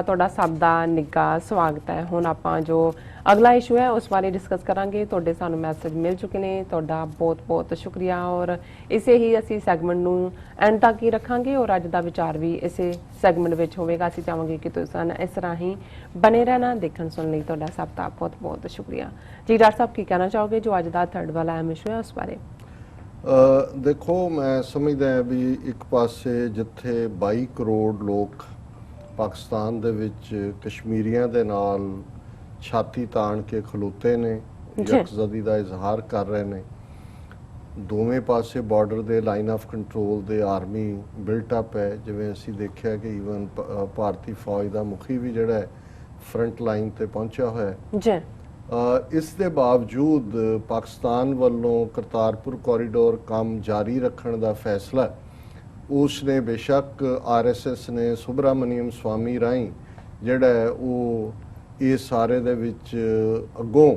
ਤੁਹਾਡਾ ਸਭ ਦਾ ਨਿੱਘਾ ਸਵਾਗਤ ਹੈ। ਹੁਣ ਆਪਾਂ ਜੋ ਅਗਲਾ ਇਸ਼ੂ ਹੈ ਉਸ ਬਾਰੇ ਡਿਸਕਸ ਕਰਾਂਗੇ। ਤੁਹਾਡੇ ਸਾਨੂੰ ਮੈਸੇਜ ਮਿਲ ਚੁੱਕੇ ਨੇ, ਤੁਹਾਡਾ ਬਹੁਤ ਬਹੁਤ ਸ਼ੁਕਰੀਆ। ਔਰ ਇਸੇ ਹੀ ਅਸੀਂ ਸੈਗਮੈਂਟ ਨੂੰ ਐਂਡ ਤੱਕ ਹੀ ਰੱਖਾਂਗੇ ਔਰ ਅੱਜ ਦਾ ਵਿਚਾਰ ਵੀ ਇਸੇ ਸੈਗਮੈਂਟ ਵਿੱਚ ਹੋਵੇਗਾ। ਅਸੀਂ ਚਾਹਾਂਗੇ ਕਿ ਤੁਸੀਂ ਇਸ ਤਰ੍ਹਾਂ ਹੀ ਬਣੇ ਰਹਿਣਾ। ਦੇਖਣ ਸੁਣਨ ਲਈ ਤੁਹਾਡਾ ਸਭ ਦਾ ਬਹੁਤ ਬਹੁਤ ਸ਼ੁਕਰੀਆ ਜੀ। ਡਾਕਟਰ ਸਾਹਿਬ ਕੀ ਕਹਿਣਾ ਚਾਹੋਗੇ ਜੋ ਅੱਜ ਦਾ ਥਰਡ ਵਾਲਾ ਅਹਿਮ ਇਸ਼ੂ ਹੈ ਉਸ ਬਾਰੇ? ਦੇਖੋ, ਮੈਂ ਸਮਝਦਾ ਹਾਂ ਵੀ ਇੱਕ ਪਾਸੇ ਜਿੱਥੇ 22 ਕਰੋੜ ਲੋਕ ਪਾਕਿਸਤਾਨ ਦੇ ਵਿੱਚ ਕਸ਼ਮੀਰੀਆਂ ਦੇ ਨਾਲ ਛਾਤੀ ਤਾਣ ਕੇ ਖਲੋਤੇ ਨੇ, ਯਕਜ਼ਦੀ ਦਾ ਇਜ਼ਹਾਰ ਕਰ ਰਹੇ ਨੇ। ਦੋਵੇਂ ਪਾਸੇ ਬਾਰਡਰ ਦੇ ਲਾਈਨ ਆਫ ਕੰਟਰੋਲ ਦੇ ਆਰਮੀ ਬਿਲਟ ਅਪ ਹੈ। ਜਿਵੇਂ ਅਸੀਂ ਦੇਖਿਆ ਕਿ ਈਵਨ ਭਾਰਤੀ ਫੌਜ ਦਾ ਮੁਖੀ ਵੀ ਜਿਹੜਾ ਹੈ ਫਰੰਟ ਲਾਈਨ ਤੇ ਪਹੁੰਚਿਆ ਹੋਇਆ ਹੈ। ਇਸ ਦੇ ਬਾਵਜੂਦ ਪਾਕਿਸਤਾਨ ਵੱਲੋਂ ਕਰਤਾਰਪੁਰ ਕੋਰੀਡੋਰ ਕੰਮ ਜਾਰੀ ਰੱਖਣ ਦਾ ਫੈਸਲਾ ਉਸ ਨੇ ਬੇਸ਼ੱਕ RSS ਨੇ ਸੁਬਰਾਮਨੀਅਮ ਸਵਾਮੀ ਰਾਹੀਂ ਜਿਹੜਾ ਹੈ ਉਹ ਇਸ ਸਾਰੇ ਦੇ ਵਿੱਚ ਅੱਗੋਂ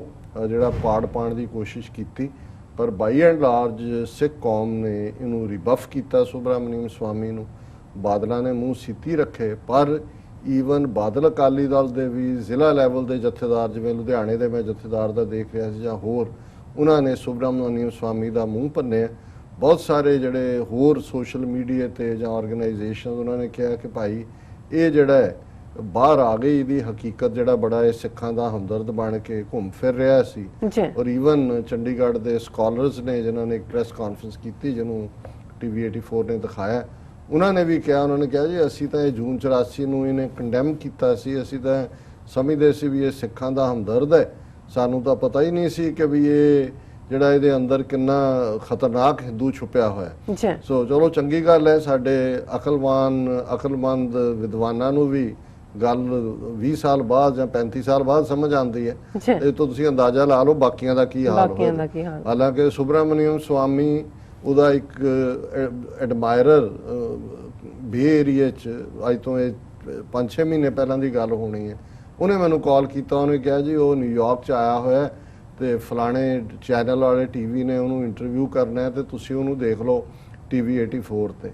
ਜਿਹੜਾ ਪਾੜ ਪਾਉਣ ਦੀ ਕੋਸ਼ਿਸ਼ ਕੀਤੀ, ਪਰ ਬਾਈ ਐਂਡ ਲਾਰਜ ਸਿੱਖ ਕੌਮ ਨੇ ਇਹਨੂੰ ਰਿਬਫ ਕੀਤਾ ਸੁਬਰਾਮਨੀਅਮ ਸਵਾਮੀ ਨੂੰ। ਬਾਦਲਾਂ ਨੇ ਮੂੰਹ ਸਿੱਤੀ ਰੱਖੇ, ਪਰ ਈਵਨ ਬਾਦਲ ਅਕਾਲੀ ਦਲ ਦੇ ਵੀ ਜ਼ਿਲ੍ਹਾ ਲੈਵਲ ਦੇ ਜਥੇਦਾਰ, ਜਿਵੇਂ ਲੁਧਿਆਣੇ ਦੇ ਮੈਂ ਜਥੇਦਾਰ ਦਾ ਦੇਖ ਰਿਹਾ ਸੀ ਜਾਂ ਹੋਰ, ਉਹਨਾਂ ਨੇ ਸੁਬਰਾਮਨੀਅਮ ਸਵਾਮੀ ਦਾ ਮੂੰਹ ਭੰਨਿਆ। ਬਹੁਤ ਸਾਰੇ ਜਿਹੜੇ ਹੋਰ ਸੋਸ਼ਲ ਮੀਡੀਆ ਤੇ ਜਾਂ ਆਰਗੇਨਾਈਜੇਸ਼ਨ, ਉਹਨਾਂ ਨੇ ਕਿਹਾ ਕਿ ਭਾਈ ਇਹ ਜਿਹੜਾ ਹੈ ਬਾਹਰ ਆ ਗਈ, ਇਹਦੀ ਹਕੀਕਤ ਜਿਹੜਾ ਬੜਾ ਇਹ ਸਿੱਖਾਂ ਦਾ ਹਮਦਰਦ ਬਣ ਕੇ ਘੁੰਮ ਫਿਰ ਰਿਹਾ ਸੀ। ਔਰ ਈਵਨ ਚੰਡੀਗੜ੍ਹ ਦੇ ਸਕਾਲਰਸ ਨੇ ਜਿਨ੍ਹਾਂ ਨੇ ਇੱਕ ਪ੍ਰੈਸ ਕਾਨਫਰੰਸ ਕੀਤੀ, ਜਿਹਨੂੰ TV 84 ਨੇ ਦਿਖਾਇਆ, ਉਹਨਾਂ ਨੇ ਵੀ ਕਿਹਾ, ਉਹਨਾਂ ਨੇ ਕਿਹਾ ਜੀ ਅਸੀਂ ਤਾਂ ਇਹ ਜੂਨ 84 ਨੂੰ ਇਹਨੇ ਕੰਡੈਮ ਕੀਤਾ ਸੀ, ਅਸੀਂ ਤਾਂ ਸਮਝਦੇ ਸੀ ਵੀ ਇਹ ਸਿੱਖਾਂ ਦਾ ਹਮਦਰਦ ਹੈ, ਸਾਨੂੰ ਤਾਂ ਪਤਾ ਹੀ ਨਹੀਂ ਸੀ ਕਿ ਵੀ ਇਹ ਜਿਹੜਾ ਇਹਦੇ ਅੰਦਰ ਕਿੰਨਾ ਖਤਰਨਾਕ ਹਿੰਦੂ ਛੁਪਿਆ ਹੋਇਆ। ਸੋ ਚਲੋ ਚੰਗੀ ਗੱਲ ਹੈ, ਸਾਡੇ ਅਕਲਮੰਦ ਵਿਦਵਾਨਾਂ ਨੂੰ ਵੀ ਗੱਲ 20 ਸਾਲ ਬਾਅਦ ਜਾਂ 35 ਸਾਲ ਬਾਅਦ ਸਮਝ ਆਉਂਦੀ ਹੈ। ਇਹ ਤੋਂ ਤੁਸੀਂ ਅੰਦਾਜ਼ਾ ਲਾ ਲਓ ਬਾਕੀਆਂ ਦਾ ਕੀ ਹਾਲ ਹੋਇਆ। ਹਾਲਾਂਕਿ ਸੁਬਰਾਮਨੀਅਮ ਸਵਾਮੀ ਉਹਦਾ ਇੱਕ ਐਡਮਾਇਰਰ ਬੇ ਏਰੀਏ 'ਚ ਅੱਜ ਤੋਂ ਇਹ 5-6 ਮਹੀਨੇ ਪਹਿਲਾਂ ਦੀ ਗੱਲ ਹੋਣੀ ਹੈ, ਉਹਨੇ ਮੈਨੂੰ ਕਾਲ ਕੀਤਾ। ਉਹਨੇ ਕਿਹਾ ਜੀ ਉਹ ਨਿਊਯਾਰਕ 'ਚ ਆਇਆ ਹੋਇਆ ਤੇ ਫਲਾਣੇ ਚੈਨਲ ਵਾਲੇ TV ਨੇ ਉਹਨੂੰ ਇੰਟਰਵਿਊ ਕਰਨਾ ਹੈ ਤੇ ਤੁਸੀਂ ਉਹਨੂੰ ਦੇਖ ਲਓ TV 84 ਤੇ।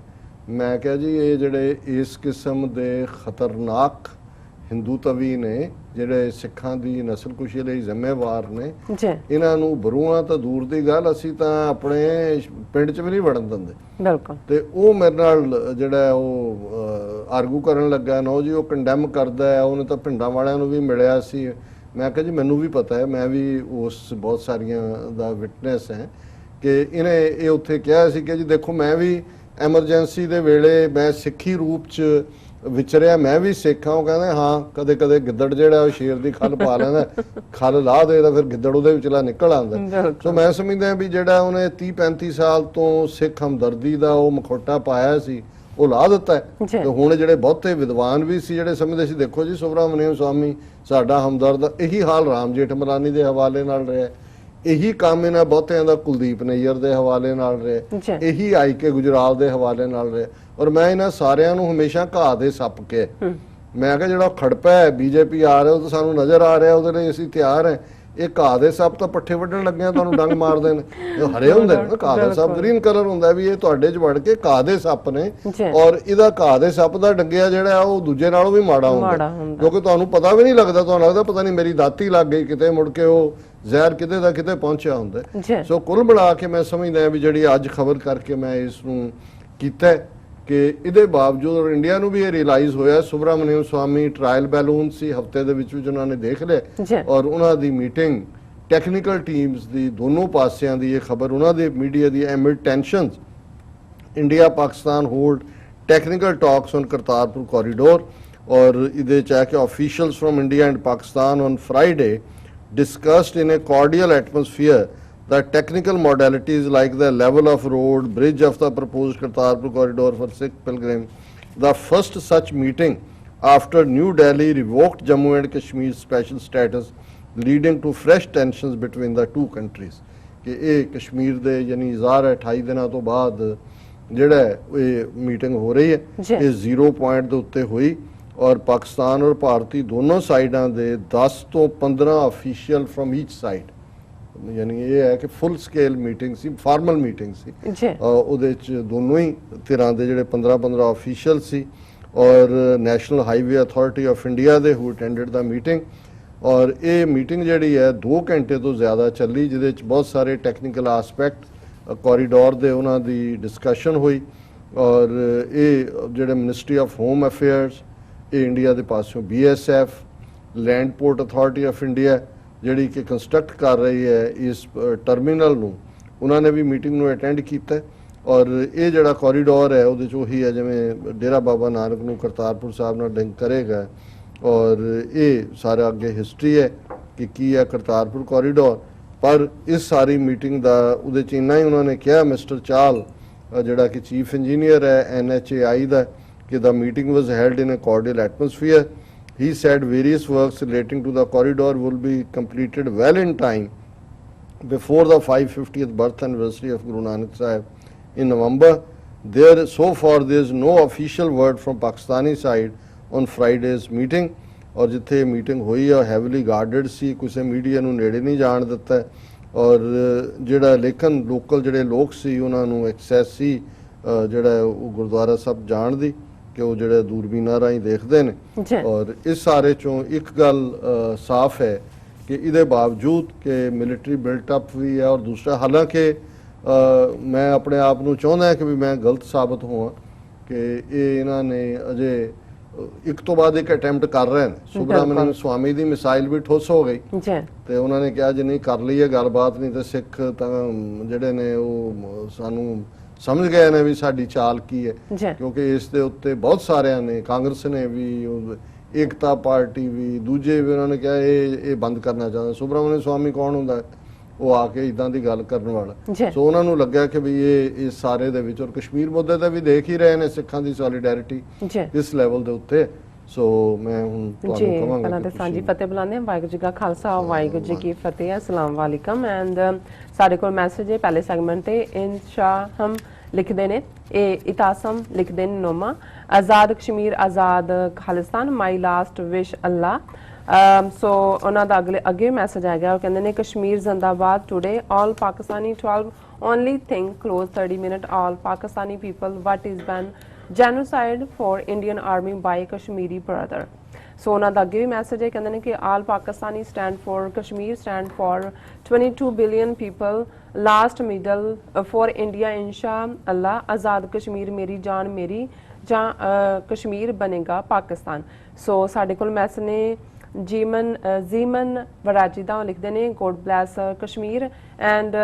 ਮੈਂ ਕਿਹਾ ਜੀ ਇਹ ਜਿਹੜੇ ਇਸ ਕਿਸਮ ਦੇ ਖਤਰਨਾਕ ਹਿੰਦੂ ਤਵੀ ਨੇ, ਜਿਹੜੇ ਸਿੱਖਾਂ ਦੀ ਨਸਲਕੁਸ਼ੀ ਲਈ ਜ਼ਿੰਮੇਵਾਰ ਨੇ, ਇਹਨਾਂ ਨੂੰ ਬਰੂਆਂ ਤਾਂ ਦੂਰ ਦੀ ਗੱਲ, ਅਸੀਂ ਤਾਂ ਆਪਣੇ ਪਿੰਡ 'ਚ ਵੀ ਨਹੀਂ ਵੜਨ ਦਿੰਦੇ। ਬਿਲਕੁਲ। ਤੇ ਉਹ ਮੇਰੇ ਨਾਲ ਜਿਹੜਾ ਉਹ ਆਰਗੂ ਕਰਨ ਲੱਗਾ, ਨੋ ਜੀ ਉਹ ਕੰਡੈਮ ਕਰਦਾ ਹੈ, ਉਹਨੇ ਤਾਂ ਪਿੰਡਾਂ ਵਾਲਿਆਂ ਨੂੰ ਵੀ ਮਿਲਿਆ ਸੀ। ਮੈਂ ਕਿਹਾ ਜੀ ਮੈਨੂੰ ਵੀ ਪਤਾ ਹੈ, ਮੈਂ ਵੀ ਉਸ ਬਹੁਤ ਸਾਰੀਆਂ ਦਾ ਵਿਟਨੈਸ ਹੈ ਕਿ ਇਹਨੇ ਇਹ ਉੱਥੇ ਕਿਹਾ ਸੀ ਕਿ ਜੀ ਦੇਖੋ ਮੈਂ ਵੀ ਐਮਰਜੈਂਸੀ ਦੇ ਵੇਲੇ ਮੈਂ ਸਿੱਖੀ ਰੂਪ 'ਚ ਵਿਚਰਿਆ, ਮੈਂ ਵੀ ਸਿੱਖ ਹਾਂ। ਉਹ ਕਹਿੰਦੇ ਹਾਂ ਕਦੇ ਕਦੇ ਗਿੱਦੜ ਜਿਹੜਾ ਉਹ ਸ਼ੇਰ ਦੀ ਖੱਲ ਪਾ ਲੈਂਦਾ, ਖੱਲ ਲਾਹ ਦੇ ਤਾਂ ਫਿਰ ਗਿੱਦੜ ਉਹਦੇ ਵਿਚਲਾ ਨਿਕਲ ਆਉਂਦਾ। ਸੋ ਮੈਂ ਸਮਝਦਾ ਵੀ ਜਿਹੜਾ ਉਹਨੇ 30-35 ਸਾਲ ਤੋਂ ਸਿੱਖ ਹਮਦਰਦੀ ਦਾ ਉਹ ਮਖੌਟਾ ਪਾਇਆ ਸੀ ਉਹ ਲਾ ਦਿੱਤਾ ਹੈ। ਤੇ ਹੁਣ ਜਿਹੜੇ ਬਹੁਤੇ ਵਿਦਵਾਨ ਵੀ ਸੀ ਜਿਹੜੇ ਸਮਝਦੇ ਸੀ ਦੇਖੋ ਜੀ ਸੁਬਰਾਮਨੀਅਮ ਸਵਾਮੀ ਸਾਡਾ ਹਮਦਰਦ, ਇਹੀ ਹਾਲ ਰਾਮ ਜੇਠਮਲਾਨੀ ਦੇ ਹਵਾਲੇ ਨਾਲ ਰਿਹਾ, ਇਹੀ ਕੰਮ ਇਹਨਾਂ ਬਹੁਤਿਆਂ ਦਾ ਕੁਲਦੀਪ ਨਈਅਰ ਦੇ ਹਵਾਲੇ ਨਾਲ ਰਿਹਾ, ਇਹੀ IK ਗੁਜਰਾਲ ਦੇ ਹਵਾਲੇ ਨਾਲ ਰਿਹਾ। ਔਰ ਮੈਂ ਇਹਨਾਂ ਸਾਰਿਆਂ ਨੂੰ ਹਮੇਸ਼ਾ ਘਾਹ ਦੇ ਸੱਪ ਕੇ, ਮੈਂ ਕਿਹਾ ਜਿਹੜਾ ਖੜਪਾ ਹੈ BJP ਆ ਰਿਹਾ ਉਹ ਤਾਂ ਸਾਨੂੰ ਨਜ਼ਰ ਆ ਰਿਹਾ, ਉਹਦੇ ਲਈ ਅਸੀਂ ਤਿਆਰ ਹੈ। ਇਹ ਘਾਹ ਦੇ ਸੱਪ ਤਾਂ ਪੱਠੇ ਵੱਢਣ ਲੱਗਿਆ ਤੁਹਾਨੂੰ ਡੰਗ ਮਾਰਦੇ ਨੇ, ਹਰੇ ਹੁੰਦੇ ਨੇ, ਘਾਹ ਦਾ ਸੱਪ ਗ੍ਰੀਨ ਕਲਰ ਹੁੰਦਾ, ਵੀ ਇਹ ਤੁਹਾਡੇ 'ਚ ਵੜ ਕੇ ਘਾਹ ਦੇ ਸੱਪ ਨੇ। ਔਰ ਇਹਦਾ ਘਾਹ ਦੇ ਸੱਪ ਦਾ ਡੰਗਿਆ ਜਿਹੜਾ ਉਹ ਦੂਜੇ ਨਾਲੋਂ ਵੀ ਮਾੜਾ ਹੁੰਦਾ, ਕਿਉਂਕਿ ਤੁਹਾਨੂੰ ਪਤਾ ਵੀ ਨਹੀਂ ਲੱਗਦਾ, ਤੁਹਾਨੂੰ ਲੱਗਦਾ ਪਤਾ ਨਹੀਂ ਮੇਰੀ ਦਾਤੀ ਲੱਗ ਗਈ ਕਿਤੇ, ਮੁੜ ਕੇ ਉਹ ਜ਼ਹਿਰ ਕਿਤੇ ਦਾ ਕਿਤੇ ਪਹੁੰਚਿਆ ਹੁੰਦਾ। ਸੋ ਕੁੱਲ ਮਿਲਾ ਕੇ ਮੈਂ ਸਮਝਦਾ ਵੀ ਜਿਹੜੀ ਅੱਜ ਖਬਰ ਕਰਕੇ ਮੈਂ ਇਸ ਨੂੰ ਕੀਤਾ ਕਿ ਇਹਦੇ ਬਾਵਜੂਦ ਇੰਡੀਆ ਨੂੰ ਵੀ ਇਹ ਰਿਅਲਾਈਜ਼ ਹੋਇਆ ਸੁਬਰਾਮਨੀਅਮ ਸਵਾਮੀ ਟ੍ਰਾਇਲ ਬੈਲੂਨ ਸੀ, ਹਫਤੇ ਦੇ ਵਿੱਚ ਉਹਨਾਂ ਨੇ ਦੇਖ ਲਿਆ। ਔਰ ਉਹਨਾਂ ਦੀ ਮੀਟਿੰਗ ਟੈਕਨੀਕਲ ਟੀਮਸ ਦੀ ਦੋਨੋਂ ਪਾਸਿਆਂ ਦੀ, ਇਹ ਖਬਰ ਉਹਨਾਂ ਦੇ ਮੀਡੀਆ ਦੀ, amid tensions India Pakistan hold technical talks on Kartarpur corridor. ਔਰ ਇਹਦੇ 'ਚ ਹੈ ਕਿ officials from India and Pakistan on Friday discussed in a cordial atmosphere the technical modalities like the level of road, bridge of the proposed Kartarpur corridor for Sikh pilgrim. The first such meeting after New Delhi revoked Jammu and Kashmir's special status, leading to fresh tensions between the two countries. कि ये कश्मीर दे यानी 28 दिनों तो बाद ਜਿਹੜਾ ਇਹ meeting ਹੋ ਰਹੀ ਹੈ, ਇਹ 0 ਪੁਆਇੰਟ ਦੇ ਉੱਤੇ ਹੋਈ। ਔਰ ਪਾਕਿਸਤਾਨ ਔਰ ਭਾਰਤੀ ਦੋਨੋਂ ਸਾਈਡਾਂ ਦੇ 10 ਤੋਂ 15 ਅਫੀਸ਼ੀਅਲ ਫਰਮ ਈਚ ਸਾਈਡ, ਯਾਨੀ ਇਹ ਹੈ ਕਿ ਫੁੱਲ ਸਕੇਲ ਮੀਟਿੰਗ ਸੀ, ਫਾਰਮਲ ਮੀਟਿੰਗ ਸੀ। ਉਹਦੇ 'ਚ ਦੋਨੋਂ ਹੀ ਧਿਰਾਂ ਦੇ ਜਿਹੜੇ 15-15 ਅਫੀਸ਼ੀਅਲ ਸੀ। ਔਰ national highway authority of India ਦੇ ਹੂ ਅਟੈਂਡਡ ਦਾ ਮੀਟਿੰਗ। ਔਰ ਇਹ ਮੀਟਿੰਗ ਜਿਹੜੀ ਹੈ 2 ਘੰਟੇ ਤੋਂ ਜ਼ਿਆਦਾ ਚੱਲੀ, ਜਿਹਦੇ ਵਿੱਚ ਬਹੁਤ ਸਾਰੇ ਟੈਕਨੀਕਲ ਆਸਪੈਕਟ ਕੋਰੀਡੋਰ ਦੇ ਉਹਨਾਂ ਦੀ ਡਿਸਕਸ਼ਨ ਹੋਈ। ਔਰ ਇਹ ਜਿਹੜੇ ਮਿਨਿਸਟਰੀ ਆਫ ਹੋਮ ਅਫੇਅਰਸ, ਇਹ ਇੰਡੀਆ ਦੇ ਪਾਸਿਓਂ BSF, land port authority of India ਜਿਹੜੀ ਕਿ ਕੰਸਟਰਕਟ ਕਰ ਰਹੀ ਹੈ ਇਸ ਟਰਮੀਨਲ ਨੂੰ, ਉਹਨਾਂ ਨੇ ਵੀ ਮੀਟਿੰਗ ਨੂੰ ਅਟੈਂਡ ਕੀਤਾ। ਔਰ ਇਹ ਜਿਹੜਾ ਕੋਰੀਡੋਰ ਹੈ ਉਹਦੇ 'ਚ ਉਹੀ ਹੈ ਜਿਵੇਂ ਡੇਰਾ ਬਾਬਾ ਨਾਨਕ ਨੂੰ ਕਰਤਾਰਪੁਰ ਸਾਹਿਬ ਨਾਲ ਲਿੰਕ ਕਰੇਗਾ। ਔਰ ਇਹ ਸਾਰਾ ਅੱਗੇ ਹਿਸਟਰੀ ਹੈ ਕਿ ਕੀ ਹੈ ਕਰਤਾਰਪੁਰ ਕੋਰੀਡੋਰ। ਪਰ ਇਸ ਸਾਰੀ ਮੀਟਿੰਗ ਦਾ ਉਹਦੇ 'ਚ ਇੰਨਾ ਹੀ ਉਹਨਾਂ ਨੇ ਕਿਹਾ, ਮਿਸਟਰ ਚਾਲ ਜਿਹੜਾ ਕਿ ਚੀਫ ਇੰਜੀਨੀਅਰ ਹੈ NHAI ਦਾ, ਕਿ the meeting was held in a cordial atmosphere. He said various works relating to the corridor will be completed well in time before the 550th birth anniversary of Guru Nanak Sahib in November. So far there is no official word from Pakistani side on Friday's meeting. ਔਰ ਜਿੱਥੇ meeting ਹੋਈ ਆ ਹੈਵਲੀ ਗਾਰਡਡ ਸੀ, ਕਿਸੇ media ਨੂੰ ਨੇੜੇ ਨਹੀਂ ਜਾਣ ਦਿੱਤਾ। ਔਰ ਜਿਹੜਾ ਲੇਕਿਨ ਲੋਕਲ ਜਿਹੜੇ ਲੋਕ ਸੀ ਉਹਨਾਂ ਨੂੰ ਐਕਸੈਸ ਸੀ ਜਿਹੜਾ ਉਹ ਗੁਰਦੁਆਰਾ ਸਾਹਿਬ ਜਾਣ ਦੀ, ਕਿ ਉਹ ਜਿਹੜੇ ਦੂਰਬੀਨਾਂ ਰਾਹੀਂ ਦੇਖਦੇ ਨੇ। ਔਰ ਇਸ ਸਾਰੇ ਚੋਂ ਇੱਕ ਗੱਲ ਸਾਫ਼ ਹੈ ਕਿ ਇਹਦੇ ਬਾਵਜੂਦ ਕਿ ਮਿਲਟਰੀ ਬਿਲਟਅਪ ਵੀ ਹੈ, ਔਰ ਦੂਸਰਾ ਹਾਲਾਂਕਿ ਮੈਂ ਆਪਣੇ ਆਪ ਨੂੰ ਚਾਹੁੰਦਾ ਕਿ ਵੀ ਮੈਂ ਗਲਤ ਸਾਬਤ ਹੋਵਾਂ ਕਿ ਇਹ ਇਹਨਾਂ ਨੇ ਅਜੇ ਇੱਕ ਤੋਂ ਬਾਅਦ ਇੱਕ ਅਟੈਂਪਟ ਕਰ ਰਹੇ ਨੇ। ਸੁਬਰਾਮਨਿਆਮ ਸਵਾਮੀ ਦੀ ਮਿਸਾਈਲ ਵੀ ਠੁੱਸ ਹੋ ਗਈ ਤੇ ਉਹਨਾਂ ਨੇ ਕਿਹਾ ਜੇ ਨਹੀਂ ਕਰ ਲਈ ਹੈ ਗੱਲਬਾਤ, ਨਹੀਂ ਤੇ ਸਿੱਖ ਤਾਂ ਜਿਹੜੇ ਨੇ ਉਹ ਸਾਨੂੰ ਸਮਝ ਗਏ ਨੇ ਵੀ ਸਾਡੀ ਚਾਲ ਕੀ ਹੈ, ਕਿਉਂਕਿ ਇਸ ਦੇ ਉੱਤੇ ਬਹੁਤ ਸਾਰਿਆਂ ਨੇ, ਕਾਂਗਰਸ ਨੇ ਵੀ, ਏਕਤਾ ਪਾਰਟੀ ਵੀ, ਦੂਜੇ ਵੀ, ਉਹਨਾਂ ਨੇ ਕਿਹਾ ਇਹ ਬੰਦ ਕਰਨਾ ਚਾਹੁੰਦਾ। ਸੁਬਰਾਮਨਿਆਮ ਸਵਾਮੀ ਕੌਣ ਹੁੰਦਾ? ਉਹ ਆ ਕੇ ਇਦਾਂ ਦੀ ਗੱਲ ਕਰਨ ਵਾਲਾ। ਸੋ ਉਹਨਾਂ ਨੂੰ ਲੱਗਿਆ ਕਿ ਵੀ ਇਹ ਸਾਰੇ ਦੇ ਵਿੱਚ, ਔਰ ਕਸ਼ਮੀਰ ਮੁੱਦੇ ਤੇ ਵੀ ਦੇਖ ਹੀ ਰਹੇ ਨੇ ਸਿੱਖਾਂ ਦੀ ਸੋਲੀਡੈਰਿਟੀ ਇਸ ਲੈਵਲ ਦੇ ਉੱਤੇ। ਸੋ ਮੈਂ ਹੁਣ ਤੁਹਾਨੂੰ ਕਹਾਂਗਾ ਪਹਿਲਾਂ ਤੇ ਸਾਂਝੀ ਫਤਿਹ ਬੁਲਾਉਂਦੇ ਹਾਂ। ਵਾਹਿਗੁਰੂ ਜੀ ਕਾ ਖਾਲਸਾ, ਵਾਹਿਗੁਰੂ ਜੀ ਕੀ ਫਤਿਹ। ਅਸਲਾਮ ਵਾਲੇਕਮ। ਐਂਡ ਸਾਡੇ ਕੋਲ ਮੈਸੇਜ ਹੈ ਪਹਿਲੇ ਸੈਗਮੈਂਟ ਤੇ, ਇਨਸ਼ਾ ਹਮ ਲਿਖਦੇ ਨੇ, ਇਹ ਇਤਾਸਮ ਲਿਖਦੇ ਨੇ ਨੋਮਾ, ਆਜ਼ਾਦ ਕਸ਼ਮੀਰ, ਆਜ਼ਾਦ ਖਾਲਿਸਤਾਨ, ਮਾਈ ਲਾਸਟ ਵਿਸ਼ ਅੱਲਾ। ਸੋ ਉਹਨਾਂ ਦਾ ਅੱਗੇ ਮੈਸੇਜ ਆ ਗਿਆ, ਉਹ ਕਹਿੰਦੇ ਨੇ ਕਸ਼ਮੀਰ ਜ਼ਿੰਦਾਬਾਦ, today all Pakistani 12 only thing close 30 minute, all Pakistani people what is ban genocide for Indian army by Kashmiri brother. So ਉਹਨਾਂ ਦਾ ਅੱਗੇ ਵੀ ਮੈਸੇਜ ਹੈ, ਕਹਿੰਦੇ ਨੇ ਕਿ all Pakistani stand for Kashmir, stand for 22 billion people, last middle for India ਇਨਸ਼ਾ ਅੱਲਾ, ਆਜ਼ਾਦ ਕਸ਼ਮੀਰ ਮੇਰੀ ਜਾਨ, ਮੇਰੀ ਜਾਂ ਕਸ਼ਮੀਰ ਬਣੇਗਾ ਪਾਕਿਸਤਾਨ। ਸੋ ਸਾਡੇ ਕੋਲ ਮੈਸੇਜ ਨੇ ਜ਼ੀਮਨ ਵਰਾਜੀ ਦਾ, ਲਿਖਦੇ ਨੇ God bless Kashmir. And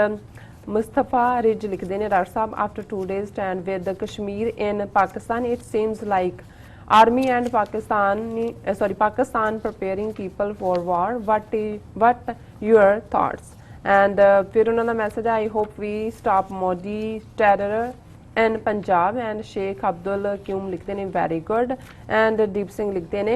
Mustafa Ridge ਲਿਖਦੇ ਨੇ, doctor Sahib after 2 days stand with the Kashmir in Pakistan, it seems like army and Pakistan preparing people for war, what your thoughts? And ਫਿਰ ਉਹਨਾਂ ਦਾ ਮੈਸੇਜ ਹੈ, I hope we stop Modi terror in Punjab। and Sheikh Abdul Qum ਲਿਖਦੇ ਨੇ very good। and Deep Singh ਲਿਖਦੇ ਨੇ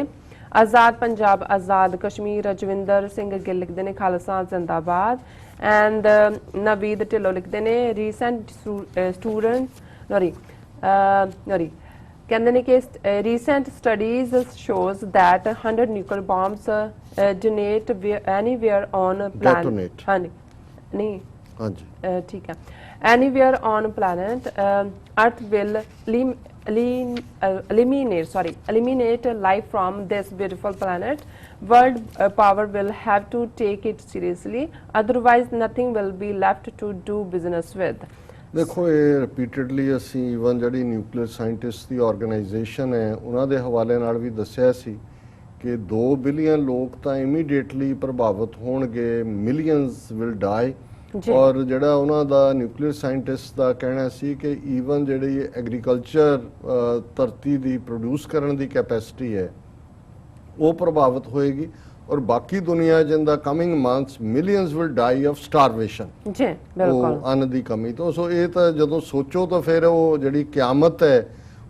ਆਜ਼ਾਦ ਪੰਜਾਬ, ਆਜ਼ਾਦ ਕਸ਼ਮੀਰ। ਰਜਵਿੰਦਰ ਸਿੰਘ ਗਿੱਲ ਲਿਖਦੇ ਨੇ ਖਾਲਸਾ ਜ਼ਿੰਦਾਬਾਦ। ਐਂਡ ਨਵੀਦ ਢਿੱਲੋਂ ਲਿਖਦੇ ਨੇ ਰੀਸੈਂਟ ਕਹਿੰਦੇ ਨੇ ਕਿ recent studies shows that 100 nuclear bombs detonate anywhere on planet. ਹਾਂਜੀ ਨਹੀਂ ਹਾਂਜੀ ਠੀਕ ਹੈ, anywhere on planet earth will eliminate life from this beautiful planet. World power will have to take it seriously, otherwise nothing will be left to do business with. ਦੇਖੋ ਇਹ repeatedly ਅਸੀਂ even ਜਿਹੜੀ nuclear scientist ਦੀ organisation ਹੈ ਉਹਨਾਂ ਦੇ ਹਵਾਲੇ ਨਾਲ ਵੀ ਦੱਸਿਆ ਸੀ ਕਿ 2 ਬਿਲੀਅਨ ਲੋਕ ਤਾਂ ਇਮੀਡੀਏਟਲੀ ਪ੍ਰਭਾਵਿਤ ਹੋਣਗੇ, ਮਿਲੀਅਨਸ ਵਿਲ ਡਾਈ। ਔਰ ਜਿਹੜਾ ਉਹਨਾਂ ਦਾ ਨਿਊਕਲੀਅਰ ਸਾਇੰਟਿਸਟ ਦਾ ਕਹਿਣਾ ਸੀ ਕਿ ਈਵਨ ਜਿਹੜੀ ਐਗਰੀਕਲਚਰ ਧਰਤੀ ਦੀ ਪ੍ਰੋਡਿਊਸ ਕਰਨ ਦੀ ਕੈਪੈਸਿਟੀ ਹੈ ਉਹ ਪ੍ਰਭਾਵਿਤ ਹੋਏਗੀ। ਔਰ ਬਾਕੀ ਦੁਨੀਆ ਜਿਨ ਦਾ coming months millions will die of starvation, ਜੀ ਬਿਲਕੁਲ, ਅੰਨ ਦੀ ਕਮੀ ਤੋਂ। ਸੋ ਇਹ ਤਾਂ ਜਦੋਂ ਸੋਚੋ ਤਾਂ ਫਿਰ ਉਹ ਜਿਹੜੀ ਕਿਆਮਤ ਹੈ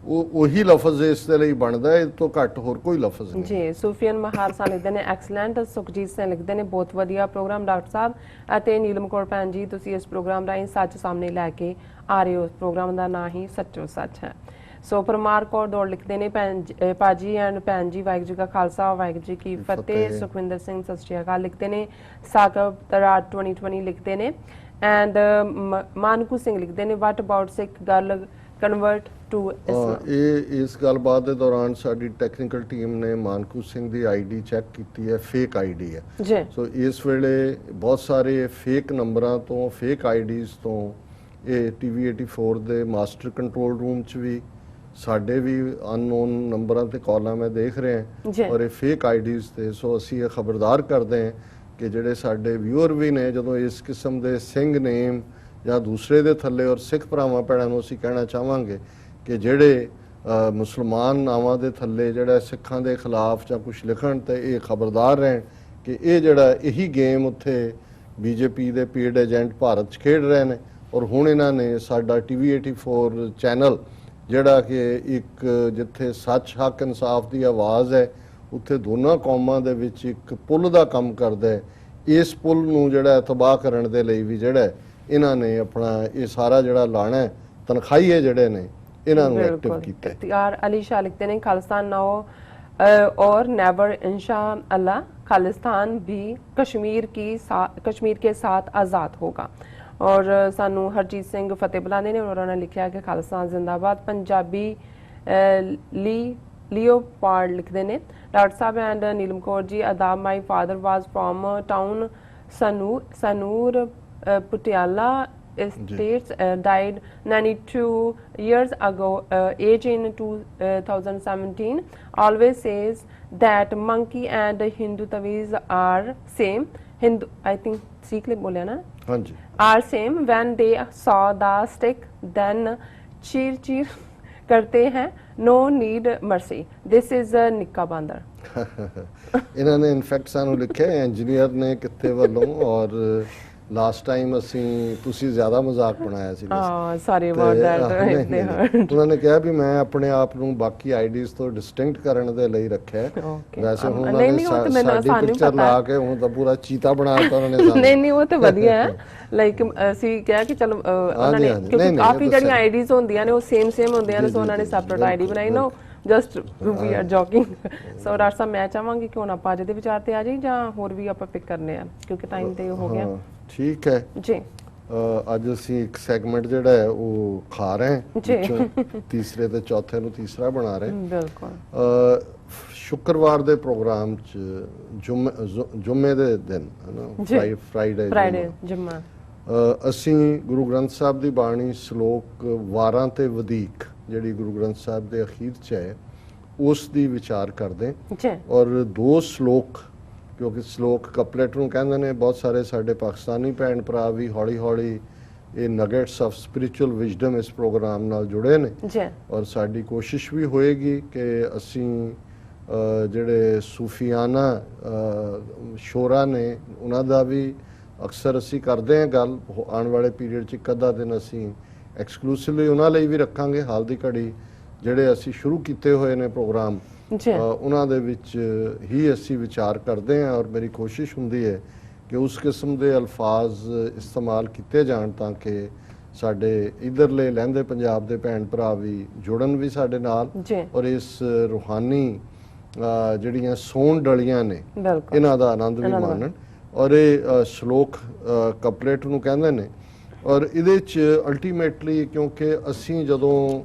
ਉਹੀ ਲਫ਼ਜ਼ ਇਸ ਦੇ ਲਈ ਬਣਦਾ ਹੈ, ਇਹ ਤੋਂ ਘੱਟ ਹੋਰ ਕੋਈ ਲਫ਼ਜ਼ ਨਹੀਂ। ਜੀ ਸੁਫੀਅਨ ਮਹਾਰ ਸਾਹਿਬ ਲਿਖਦੇ ਨੇ ਐਕਸਲੈਂਟ। ਸੁਖਜੀਤ ਸਿੰਘ ਲਿਖਦੇ ਨੇ ਬਹੁਤ ਵਧੀਆ ਪ੍ਰੋਗਰਾਮ ਡਾਕਟਰ ਸਾਹਿਬ। ਅਤੇ ਨੀਲਮ ਕੌਰ ਭੈਣ ਜੀ, ਤੁਸੀਂ ਇਸ ਪ੍ਰੋਗਰਾਮ ਰਾਹੀਂ ਸੱਚ ਸਾਹਮਣੇ ਲੈ ਕੇ ਆ ਰਹੇ ਹੋ। ਪ੍ਰੋਗਰਾਮ ਦਾ ਨਾਂ ਹੀ ਸੱਚੋ ਸੱਚ ਹੈ। ਸੋ ਪਰਮਾਰ ਕੌਰ ਦੌੜ ਲਿਖਦੇ ਨੇ ਭਾਜੀ ਐਂਡ ਭੈਣ ਜੀ, ਵਾਹਿਗੁਰੂ ਜੀ ਕਾ ਖਾਲਸਾ, ਵਾਹਿਗੁਰੂ ਜੀ ਕੀ ਫਤਿਹ। ਸੁਖਵਿੰਦਰ ਸਿੰਘ ਸਤਿ ਸ਼੍ਰੀ ਅਕਾਲ ਲਿਖਦੇ ਨੇ। ਸਾਕਬ ਤਰਾਟ 2020 ਲਿਖਦੇ ਨੇ। ਐਂਡ ਮਾਨਕੂ ਸਿੰਘ ਲਿਖਦੇ ਨੇ ਵਾਟ about Sikh girl convert to Islam? ਇਹ ਇਸ ਗੱਲਬਾਤ ਦੇ ਦੌਰਾਨ ਸਾਡੀ ਟੈਕਨੀਕਲ ਟੀਮ ਨੇ ਮਾਨਕੂ ਸਿੰਘ ਦੀ ਆਈਡੀ ਚੈੱਕ ਕੀਤੀ ਹੈ, ਫੇਕ ਆਈਡੀ ਹੈ। ਜੀ ਸੋ ਇਸ ਵੇਲੇ ਬਹੁਤ ਸਾਰੇ ਫੇਕ ਨੰਬਰਾਂ ਤੋਂ, ਫੇਕ ਆਈਡੀਜ਼ ਤੋਂ ਇਹ ਟੀਵੀ 84 ਦੇ ਮਾਸਟਰ ਕੰਟਰੋਲ ਰੂਮ 'ਚ ਵੀ, ਸਾਡੇ ਵੀ ਅਨਨੋਨ ਨੰਬਰਾਂ ਤੇ ਕਾਲਾਂ ਮੈਂ ਦੇਖ ਰਿਹਾ ਜੀ ਔਰ ਇਹ ਫੇਕ ਆਈਡੀਜ਼ ਤੇ। ਸੋ ਅਸੀਂ ਇਹ ਖਬਰਦਾਰ ਕਰਦੇ ਹਾਂ ਕਿ ਜਿਹੜੇ ਸਾਡੇ ਵਿਊਅਰ ਵੀ ਨੇ, ਜਦੋਂ ਇਸ ਕਿਸਮ ਦੇ ਸਿੰਘ ਨੇਮ ਜਾਂ ਦੂਸਰੇ ਦੇ ਥੱਲੇ, ਔਰ ਸਿੱਖ ਭਰਾਵਾਂ ਭੈਣਾਂ ਨੂੰ ਅਸੀਂ ਕਹਿਣਾ ਚਾਹਾਂਗੇ ਕਿ ਜਿਹੜੇ ਮੁਸਲਮਾਨ ਨਾਵਾਂ ਦੇ ਥੱਲੇ ਜਿਹੜਾ ਸਿੱਖਾਂ ਦੇ ਖਿਲਾਫ ਜਾਂ ਕੁਝ ਲਿਖਣ, ਤੇ ਇਹ ਖਬਰਦਾਰ ਰਹਿਣ ਕਿ ਇਹ ਜਿਹੜਾ ਇਹੀ ਗੇਮ ਉੱਥੇ ਬੀਜੇਪੀ ਦੇ ਪੀਡ ਏਜੰਟ ਭਾਰਤ 'ਚ ਖੇਡ ਰਹੇ ਨੇ। ਔਰ ਹੁਣ ਇਹਨਾਂ ਨੇ ਸਾਡਾ ਟੀਵੀ 84 ਚੈਨਲ, ਜਿਹੜਾ ਕਿ ਇੱਕ ਜਿੱਥੇ ਸੱਚ, ਹੱਕ, ਇਨਸਾਫ ਦੀ ਆਵਾਜ਼ ਹੈ, ਉੱਥੇ ਦੋਨਾਂ ਕੌਮਾਂ ਦੇ ਵਿੱਚ ਇੱਕ ਪੁੱਲ ਦਾ ਕੰਮ ਕਰਦਾ ਹੈ, ਇਸ ਪੁੱਲ ਨੂੰ ਜਿਹੜਾ ਤਬਾਹ ਕਰਨ ਦੇ ਲਈ ਵੀ ਜਿਹੜਾ ਇਹਨਾਂ ਨੇ ਆਪਣਾ ਇਹ ਸਾਰਾ ਜਿਹੜਾ ਲਾਣਾ ਹੈ, ਤਨਖਾਹੀਏ ਜਿਹੜੇ ਨੇ ਇਹਨਾਂ ਨੂੰ ਐਕਟਿਵ ਕੀਤਾ। इख्तियार अली शाह लिखते हैं खालिस्तान नाउ और नेवर इंशाअल्लाह खालिस्तान भी कश्मीर के साथ आज़ाद होगा। और सानू हरजीत सिंह फतेह बुलाने ने उन्होंने लिखा कि खालिस्तान जिंदाबाद। पंजाबी लियोपार्ड लिखते हैं डॉक्टर साहब एंड नीलम कौर जी आदाब, my father was from town Sanur Patiala states, died 92 years ago, age in 2017. Always says that monkey and Hindu taweez are same. Hindu, I think Sikh le bolya na, ਹਾਂਜੀ, are same. When they saw the stick, then cheer करते हैं. No need mercy. This is Nikka Bandar. ਇਹਨਾਂ ਨੇ in fact ਸਾਨੂੰ ਲਿਖਿਆ engineer ਨੇ ਕਿੱਥੇ ਵੱਲੋਂ, ਔਰ ਲਾਸਟ ਟਾਈਮ ਅਸੀਂ ਤੁਸੀਂ ਜ਼ਿਆਦਾ ਮਜ਼ਾਕ ਬਣਾਇਆ ਸੀ। Sorry about that. They heard. ਉਹਨਾਂ ਨੇ ਕਿਹਾ ਵੀ ਮੈਂ ਆਪਣੇ ਆਪ ਨੂੰ ਬਾਕੀ ਆਈਡੀਜ਼ ਤੋਂ ਡਿਸਟਿੰਕਟ ਕਰਨ ਦੇ ਲਈ ਰੱਖਿਆ ਹੈ। ਵੈਸੇ ਹੁਣ ਉਹਨਾਂ ਨੇ ਸਾਡੀ ਪਿਕਚਰ ਲਾ ਕੇ ਹੁਣ ਤਾਂ ਪੂਰਾ ਚੀਤਾ ਬਣਾਤਾ ਉਹਨਾਂ ਨੇ ਸਾਨੂੰ। ਨਹੀਂ ਉਹ ਤਾਂ ਵਧੀਆ ਹੈ। ਲਾਈਕ ਅਸੀਂ ਕਿਹਾ ਕਿ ਚਲੋ ਉਹਨਾਂ ਨੇ, ਕਿਉਂਕਿ ਕਾਫੀ ਜਿਹੜੀਆਂ ਆਈਡੀਜ਼ ਹੁੰਦੀਆਂ ਨੇ ਉਹ ਸੇਮ ਹੁੰਦੀਆਂ ਨੇ, ਸੋ ਉਹਨਾਂ ਨੇ ਸੈਪਰੇਟ ਆਈਡੀ ਬਣਾਈ ਨਾ, just we are joking. So doctor ਸਾਹਿਬ ਮੈਂ ਚਾਹਾਂਗੀ ਕਿ ਹੁਣ ਆਪਾਂ ਅੱਜ ਦੇ ਵਿਚਾਰ ਤੇ ਆ ਜਾਈਏ ਜਾਂ ਹੋਰ ਵੀ ਆਪਾਂ ਪਿਕ ਕਰਨੇ ਆ, ਕਿਉਂਕਿ ਟਾਈਮ ਤੇ ਹੋ ਗਿਆ। ਠੀਕ ਹੈ ਜੀ। ਅੱਜ ਅਸੀਂ ਇੱਕ ਸੈਗਮੈਂਟ ਜਿਹੜਾ ਹੈ ਉਹ ਖਾ ਰਹੇ ਹਾਂ, ਤੀਸਰੇ ਤੇ ਚੌਥੇ ਨੂੰ ਤੀਸਰਾ ਬਣਾ ਰਹੇ। ਬਿਲਕੁਲ। ਸ਼ੁੱਕਰਵਾਰ ਦੇ ਪ੍ਰੋਗਰਾਮ 'ਚ ਜੁਮੇ ਦੇ ਦਿਨ ਫਰਾਈਡੇ ਜੁਮਾ ਅਸੀਂ ਗੁਰੂ ਗ੍ਰੰਥ ਸਾਹਿਬ ਦੀ ਬਾਣੀ ਸ਼ਲੋਕ ਵਾਰਾਂ ਤੇ ਵਧੀਕ, ਜਿਹੜੀ ਗੁਰੂ ਗ੍ਰੰਥ ਸਾਹਿਬ ਦੇ ਅਖੀਰ 'ਚ ਹੈ, ਉਸ ਦੀ ਵਿਚਾਰ ਕਰਦੇ। ਔਰ ਦੋ ਸ਼ਲੋਕ, ਕਿਉਂਕਿ ਸ਼ਲੋਕ ਕਪਲੇਟ ਨੂੰ ਕਹਿੰਦੇ ਨੇ, ਬਹੁਤ ਸਾਰੇ ਸਾਡੇ ਪਾਕਿਸਤਾਨੀ ਭੈਣ ਭਰਾ ਵੀ ਹੌਲੀ ਹੌਲੀ ਇਹ ਨਗੇਟਸ ਆਫ ਸਪਿਰਿਚੁਅਲ ਵਿਜ਼ਡਮ ਇਸ ਪ੍ਰੋਗਰਾਮ ਨਾਲ ਜੁੜੇ ਨੇ। ਔਰ ਸਾਡੀ ਕੋਸ਼ਿਸ਼ ਵੀ ਹੋਏਗੀ ਕਿ ਅਸੀਂ ਜਿਹੜੇ ਸੂਫੀਆਨਾ ਸ਼ੋਰਾ ਨੇ ਉਹਨਾਂ ਦਾ ਵੀ ਅਕਸਰ ਅਸੀਂ ਕਰਦੇ ਹਾਂ ਗੱਲ, ਆਉਣ ਵਾਲੇ ਪੀਰੀਅਡ 'ਚ ਇੱਕ ਅੱਧਾ ਦਿਨ ਅਸੀਂ ਐਕਸਕਲੂਸਿਵਲੀ ਉਹਨਾਂ ਲਈ ਵੀ ਰੱਖਾਂਗੇ। ਹਾਲ ਦੀ ਘੜੀ ਜਿਹੜੇ ਅਸੀਂ ਸ਼ੁਰੂ ਕੀਤੇ ਹੋਏ ਨੇ ਪ੍ਰੋਗਰਾਮ, ਉਹਨਾਂ ਦੇ ਵਿੱਚ ਹੀ ਅਸੀਂ ਵਿਚਾਰ ਕਰਦੇ ਹਾਂ। ਔਰ ਮੇਰੀ ਕੋਸ਼ਿਸ਼ ਹੁੰਦੀ ਹੈ ਕਿ ਉਸ ਕਿਸਮ ਦੇ ਅਲਫਾਜ਼ ਇਸਤੇਮਾਲ ਕੀਤੇ ਜਾਣ ਤਾਂ ਕਿ ਸਾਡੇ ਇਧਰਲੇ ਲਹਿੰਦੇ ਪੰਜਾਬ ਦੇ ਭੈਣ ਭਰਾ ਵੀ ਜੁੜਨ ਵੀ ਸਾਡੇ ਨਾਲ, ਔਰ ਇਸ ਰੂਹਾਨੀ ਜਿਹੜੀਆਂ ਸੋਣ ਡਲੀਆਂ ਨੇ ਇਹਨਾਂ ਦਾ ਆਨੰਦ ਵੀ ਮਾਣਨ। ਔਰ ਇਹ ਸ਼ਲੋਕ ਕਪਲੇਟ ਨੂੰ ਕਹਿੰਦੇ ਨੇ। ਔਰ ਇਹਦੇ 'ਚ ਅਲਟੀਮੇਟਲੀ, ਕਿਉਂਕਿ ਅਸੀਂ ਜਦੋਂ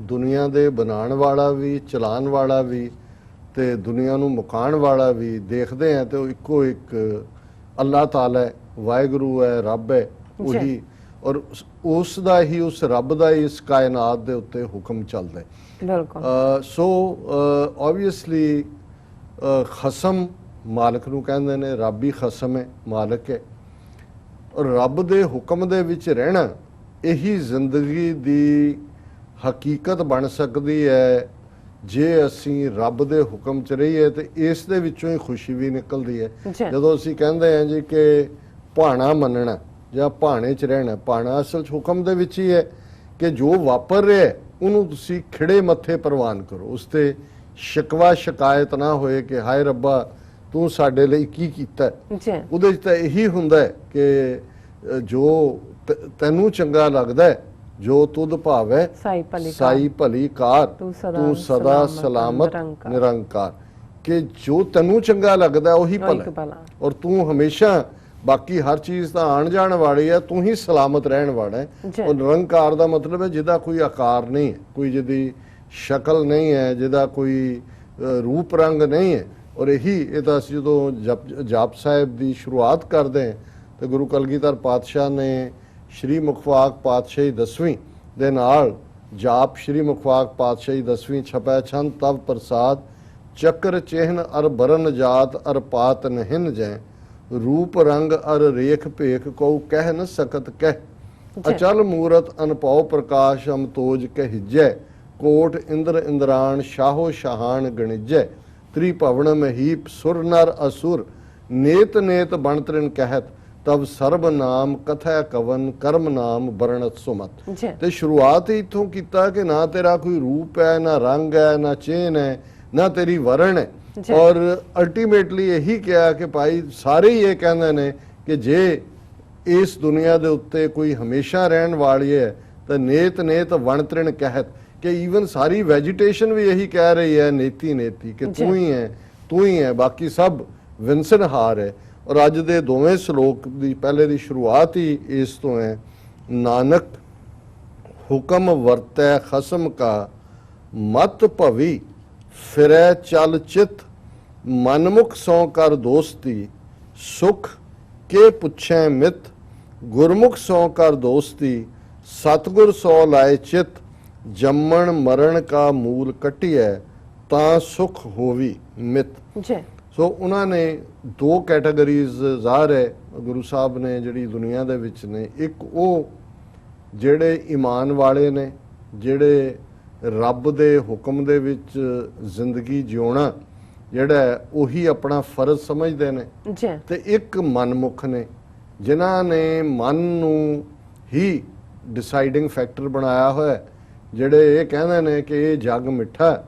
ਦੁਨੀਆ ਦੇ ਬਣਾਉਣ ਵਾਲਾ ਵੀ, ਚਲਾਉਣ ਵਾਲਾ ਵੀ ਤੇ ਦੁਨੀਆ ਨੂੰ ਮੁਕਾਉਣ ਵਾਲਾ ਵੀ ਦੇਖਦੇ ਹਾਂ, ਤੇ ਉਹ ਇੱਕੋ ਇੱਕ ਅੱਲਾਹ ਤਾਲਾ ਹੈ, ਵਾਹਿਗੁਰੂ ਹੈ, ਰੱਬ ਹੈ ਉਹੀ। ਔਰ ਉਸ ਦਾ ਹੀ, ਉਸ ਰੱਬ ਦਾ ਹੀ ਇਸ ਕਾਇਨਾਤ ਦੇ ਉੱਤੇ ਹੁਕਮ ਚੱਲਦਾ ਹੈ। ਬਿਲਕੁਲ। ਸੋ ਆਬਵੀਅਸਲੀ ਖਸਮ ਮਾਲਕ ਨੂੰ ਕਹਿੰਦੇ ਨੇ, ਰੱਬ ਹੀ ਖਸਮ ਹੈ, ਮਾਲਕ ਹੈ। ਔਰ ਰੱਬ ਦੇ ਹੁਕਮ ਦੇ ਵਿੱਚ ਰਹਿਣਾ, ਇਹੀ ਜ਼ਿੰਦਗੀ ਦੀ ਹਕੀਕਤ ਬਣ ਸਕਦੀ ਹੈ। ਜੇ ਅਸੀਂ ਰੱਬ ਦੇ ਹੁਕਮ 'ਚ ਰਹੀਏ ਤੇ ਇਸ ਦੇ ਵਿੱਚੋਂ ਹੀ ਖੁਸ਼ੀ ਵੀ ਨਿਕਲਦੀ ਹੈ। ਜਦੋਂ ਅਸੀਂ ਕਹਿੰਦੇ ਹਾਂ ਜੀ ਕਿ ਭਾਣਾ ਮੰਨਣਾ ਜਾਂ ਭਾਣੇ 'ਚ ਰਹਿਣਾ, ਭਾਣਾ ਅਸਲ 'ਚ ਹੁਕਮ ਦੇ ਵਿੱਚ ਹੀ ਹੈ ਕਿ ਜੋ ਵਾਪਰ ਰਿਹਾ ਉਹਨੂੰ ਤੁਸੀਂ ਖਿੜੇ ਮੱਥੇ ਪ੍ਰਵਾਨ ਕਰੋ, ਉਸ ਤੇ ਸ਼ਿਕਵਾ ਸ਼ਿਕਾਇਤ ਨਾ ਹੋਏ ਕਿ ਹਾਏ ਰੱਬਾ ਤੂੰ ਸਾਡੇ ਲਈ ਕੀ ਕੀਤਾ। ਉਹਦੇ 'ਚ ਤਾਂ ਇਹੀ ਹੁੰਦਾ ਹੈ ਕਿ ਜੋ ਤੈਨੂੰ ਚੰਗਾ ਲੱਗਦਾ ਹੈ, ਜੋ ਤੁਧ ਭਾਵੈ ਸਾਈ ਭਲੀ ਕਾਰ, ਤੂੰ ਸਦਾ ਸਲਾਮਤ ਨਿਰੰਕਾਰ, ਕਿ ਜੋ ਤੈਨੂੰ ਚੰਗਾ ਲੱਗਦਾ ਉਹੀ ਭਲਾ, ਔਰ ਤੂੰ ਹਮੇਸ਼ਾ ਬਾਕੀ ਹਰ ਚੀਜ਼ ਤਾਂ ਆਣ ਜਾਣ ਵਾਲੀ ਹੈ, ਤੂੰ ਹੀ ਸਲਾਮਤ ਰਹਿਣ ਵਾਲਾ ਹੈ। ਜੀ। ਉਹ ਨਿਰੰਕਾਰ ਦਾ ਮਤਲਬ ਹੈ ਜਿਹਦਾ ਕੋਈ ਆਕਾਰ ਨਹੀਂ ਹੈ, ਕੋਈ ਜਿਹਦੀ ਸ਼ਕਲ ਨਹੀਂ ਹੈ, ਜਿਹਦਾ ਕੋਈ ਰੂਪ ਰੰਗ ਨਹੀਂ ਹੈ। ਔਰ ਇਹ ਤਾਂ ਅਸੀਂ ਜਦੋਂ ਜਾਪ ਸਾਹਿਬ ਦੀ ਸ਼ੁਰੂਆਤ ਕਰਦੇ ਹਾਂ ਤੇ ਗੁਰੂ ਕਲਗੀਧਰ ਪਾਤਸ਼ਾਹ ਨੇ ਸ਼੍ਰੀ ਮੁਖਵਾਕ ਪਾਤਸ਼ਾਹੀ 10ਵੀਂ ਦੇ ਨਾਲ ਜਾਪ ਸ਼੍ਰੀ ਮੁਖਵਾਕ ਪਾਤਸ਼ਾਹੀ 10ਵੀਂ ਛਪੈ ਛੰਦ ਤਵ ਪ੍ਰਸਾਦ ਚੱਕਰ ਚਿਹਨ ਅਰ ਬਰਨ ਜਾਤ ਅਰ ਪਾਤ ਨਹਿਨ ਜੈ ਰੂਪ ਰੰਗ ਅਰ ਰੇਖ ਭੇਖ ਕਉ ਕਹਿ ਨ ਸਕਤ ਕਹਿ ਅਚਲ ਮੂਰਤ ਅਨਪਉ ਪ੍ਰਕਾਸ਼ ਅਮਤੋਜ ਕਹਿਜੈ ਕੋਟ ਇੰਦਰ ਇੰਦਰਾਣ ਸ਼ਾਹੋ ਸ਼ਾਹਾਨ ਗਣਿਜੈ ਤ੍ਰਿਭਵਨ ਮਹੀਪ ਸੁਰ ਨਰ ਅਸੁਰ ਨੇਤ ਨੇਤ ਬਣਤਰਿਨ ਕਹਿਤ ਤਬ ਸਰਬ ਨਾਮ ਕਥੈ ਕਵਨ ਕਰਮ ਨਾਮ ਬਰਣਤ ਸੁਮਤ। ਤੇ ਸ਼ੁਰੂਆਤ ਹੀ ਇਥੋਂ ਕੀਤਾ ਕਿ ਨਾ ਤੇਰਾ ਕੋਈ ਰੂਪ ਹੈ, ਨਾ ਰੰਗ ਹੈ, ਨਾ ਚੇਨ ਹੈ, ਨਾ ਤੇਰੀ ਵਰਣ ਹੈ। ਔਰ ਅਲਟੀਮੇਟਲੀ ਇਹੀ ਕਿਹਾ ਕਿ ਭਾਈ ਸਾਰੇ ਹੀ ਇਹ ਕਹਿੰਦੇ ਨੇ ਕਿ ਜੇ ਇਸ ਦੁਨੀਆ ਦੇ ਉੱਤੇ ਕੋਈ ਹਮੇਸ਼ਾ ਰਹਿਣ ਵਾਲੀ ਹੈ ਤਾਂ ਨੇਤ ਨੇਤ ਵਣਤਰਿਣ ਕਹਿਤ, ਕਿ ਈਵਨ ਸਾਰੀ ਵੈਜੀਟੇਸ਼ਨ ਵੀ ਇਹੀ ਕਹਿ ਰਹੀ ਹੈ ਨੇਤੀ ਨੇਤੀ ਕਿ ਤੂੰ ਹੀ ਹੈ, ਬਾਕੀ ਸਭ ਵਿੰਸਨਹਾਰ ਹੈ। ਔਰ ਅੱਜ ਦੇ ਦੋਵੇਂ ਸ਼ਲੋਕ ਦੀ ਪਹਿਲੇ ਦੀ ਸ਼ੁਰੂਆਤ ਹੀ ਇਸ ਤੋਂ ਹੈ, ਨਾਨਕ ਹੁਕਮ ਵਰਤੈ ਖਸਮ ਕਾ ਮਤ ਭਵੀ ਫਿਰੈ ਚਲ ਚਿਤ ਮਨਮੁਖ ਸੋ ਕਰ ਦੋਸਤੀ ਸੁਖ ਕੇ ਪੁੱਛੈ ਮਿਤ ਗੁਰਮੁਖ ਸੋ ਕਰ ਦੋਸਤੀ ਸਤਗੁਰ ਸੋ ਲਾਇ ਚਿਤ ਜੰਮਣ ਮਰਨ ਕਾ ਮੂਲ ਕਟਿਐ ਤਾਂ ਸੁਖ ਹੋਵੀ ਮਿਤ। ਸੋ ਉਹਨਾਂ ਨੇ ਦੋ ਕੈਟਾਗਰੀਜ਼ ਜ਼ਾਹਰ ਹੈ ਗੁਰੂ ਸਾਹਿਬ ਨੇ ਜਿਹੜੀ ਦੁਨੀਆ ਦੇ ਵਿੱਚ ਨੇ। ਇੱਕ ਉਹ ਜਿਹੜੇ ਈਮਾਨ ਵਾਲੇ ਨੇ, ਜਿਹੜੇ ਰੱਬ ਦੇ ਹੁਕਮ ਦੇ ਵਿੱਚ ਜ਼ਿੰਦਗੀ ਜਿਉਣਾ ਜਿਹੜਾ ਉਹੀ ਆਪਣਾ ਫਰਜ਼ ਸਮਝਦੇ ਨੇ, ਤੇ ਇੱਕ ਮਨਮੁਖ ਨੇ ਜਿਨ੍ਹਾਂ ਨੇ ਮਨ ਨੂੰ ਹੀ ਡਿਸਾਈਡਿੰਗ ਫੈਕਟਰ ਬਣਾਇਆ ਹੋਇਆ, ਜਿਹੜੇ ਇਹ ਕਹਿੰਦੇ ਨੇ ਕਿ ਇਹ ਜੱਗ ਮਿੱਠਾ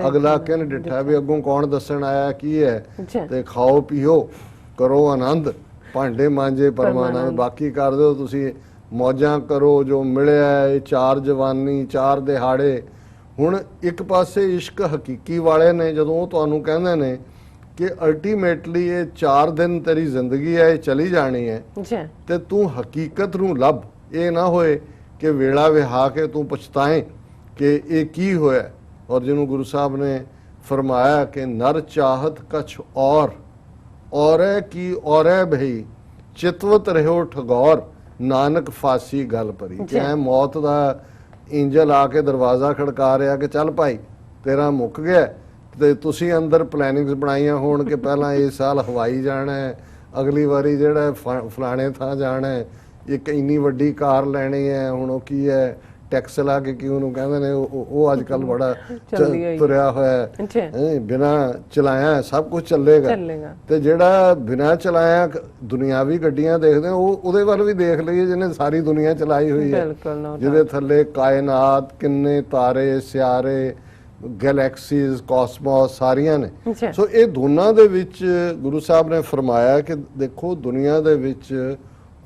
ਅਗਲਾ ਕਿਨ ਡਿੱਠਾ, ਵੀ ਅੱਗੋਂ ਕੌਣ ਦੱਸਣ ਆਇਆ ਕੀ ਹੈ, ਤੇ ਖਾਓ ਪੀਓ ਕਰੋ ਆਨੰਦ ਭਾਂਡੇ ਮਾਂਜੇ ਪਰਮਾਨੰਦ, ਬਾਕੀ ਕਰ ਦਿਓ ਤੁਸੀਂ ਮੌਜਾਂ ਕਰੋ ਜੋ ਮਿਲਿਆ ਇਹ ਚਾਰ ਜਵਾਨੀ ਚਾਰ ਦਿਹਾੜੇ। ਹੁਣ ਇੱਕ ਪਾਸੇ ਇਸ਼ਕ ਹਕੀਕੀ ਵਾਲੇ ਨੇ, ਜਦੋਂ ਉਹ ਤੁਹਾਨੂੰ ਕਹਿੰਦੇ ਨੇ ਕਿ ਅਲਟੀਮੇਟਲੀ ਇਹ 4 ਦਿਨ ਤੇਰੀ ਜ਼ਿੰਦਗੀ ਹੈ, ਇਹ ਚਲੀ ਜਾਣੀ ਹੈ, ਤੇ ਤੂੰ ਹਕੀਕਤ ਨੂੰ ਲੱਭ, ਇਹ ਨਾ ਹੋਏ ਕਿ ਵੇਲਾ ਵਿਹਾ ਕੇ ਤੂੰ ਪਛਤਾਏ ਕਿ ਇਹ ਕੀ ਹੋਇਆ। ਔਰ ਜਿਹਨੂੰ ਗੁਰੂ ਸਾਹਿਬ ਨੇ ਫਰਮਾਇਆ ਕਿ ਨਰ ਚਾਹਤ ਕਛ ਔਰੈ ਕੀ ਔਰੈ ਭਈ ਚਿਤਵਤ ਰਹਿਓ ਠਗੌਰ ਨਾਨਕ ਫਾਸੀ ਗੱਲ ਭਰੀ, ਕਿ ਐ ਮੌਤ ਦਾ ਇੰਜਲ ਆ ਕੇ ਦਰਵਾਜ਼ਾ ਖੜਕਾ ਰਿਹਾ ਕਿ ਚੱਲ ਭਾਈ ਤੇਰਾ ਮੁੱਕ ਗਿਆ, ਤੇ ਤੁਸੀਂ ਅੰਦਰ ਪਲੈਨਿੰਗਸ ਬਣਾਈਆਂ ਹੋਣ ਕਿ ਪਹਿਲਾਂ ਇਸ ਸਾਲ ਹਵਾਈ ਜਾਣਾ ਹੈ, ਅਗਲੀ ਵਾਰੀ ਜਿਹੜਾ ਫਲਾਣੇ ਥਾਂ ਜਾਣਾ ਹੈ, ਇੱਕ ਇੰਨੀ ਵੱਡੀ ਕਾਰ ਲੈਣੀ ਹੈ, ਹੁਣ ਉਹ ਕੀ ਹੈ ਟੈਕਸ ਲਾ ਕੇ ਕੀ ਉਹਨੂੰ ਕਹਿੰਦੇ ਨੇ, ਉਹ ਅੱਜ ਕੱਲ ਬੜਾ ਤੁਰਿਆ ਹੋਇਆ ਹੈ, ਬਿਨਾਂ ਚਲਾਇਆ ਸਭ ਕੁਝ ਚੱਲੇਗਾ। ਤੇ ਜਿਹੜਾ ਬਿਨਾਂ ਚਲਾਇਆ ਦੁਨਿਆਵੀ ਗੱਡੀਆਂ ਦੇਖਦੇ ਉਹਦੇ ਵੱਲ ਵੀ ਦੇਖ ਲਈਏ ਜਿਹਨੇ ਸਾਰੀ ਦੁਨੀਆ ਚਲਾਈ ਹੋਈ ਹੈ, ਜਿਹਦੇ ਥੱਲੇ ਕਾਇਨਾਤ ਕਿੰਨੇ ਤਾਰੇ ਸਿਆਰੇ ਗੈਲੈਕਸੀਜ਼ ਕਾਸਮੋਸ ਸਾਰੀਆਂ ਨੇ। ਸੋ ਇਹ ਦੋਨਾਂ ਦੇ ਵਿੱਚ ਗੁਰੂ ਸਾਹਿਬ ਨੇ ਫਰਮਾਇਆ ਕਿ ਦੇਖੋ ਦੁਨੀਆ ਦੇ ਵਿੱਚ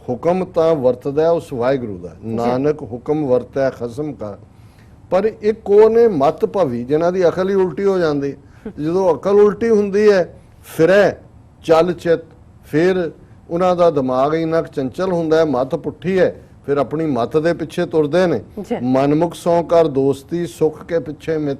ਹੁਕਮ ਤਾਂ ਵਰਤਦਾ ਉਸ ਵਾਹਿਗੁਰੂ ਦਾ, ਨਾਨਕ ਹੁਕਮ ਵਰਤੈ ਖਸਮ ਕਾ, ਪਰ ਇੱਕ ਉਹ ਨੇ ਮਤ ਭਵੀ ਜਿਨ੍ਹਾਂ ਦੀ ਅਕਲ ਹੀ ਉਲਟੀ ਹੋ ਜਾਂਦੀ। ਜਦੋਂ ਅਕਲ ਉਲਟੀ ਹੁੰਦੀ ਹੈ ਫਿਰੈ ਚਲ ਚਿਤ, ਫਿਰ ਉਹਨਾਂ ਦਾ ਦਿਮਾਗ ਇੰਨਾ ਚੰਚਲ ਹੁੰਦਾ ਹੈ, ਮਤ ਪੁੱਠੀ ਹੈ, ਫਿਰ ਆਪਣੀ ਮਤ ਦੇ ਪਿੱਛੇ ਤੁਰਦੇ ਨੇ। ਮਨਮੁਖ ਸੌ ਕਰ ਦੋਸਤੀ ਸੁਖ ਕੇ ਪਿੱਛੇ ਮਿੱਤ,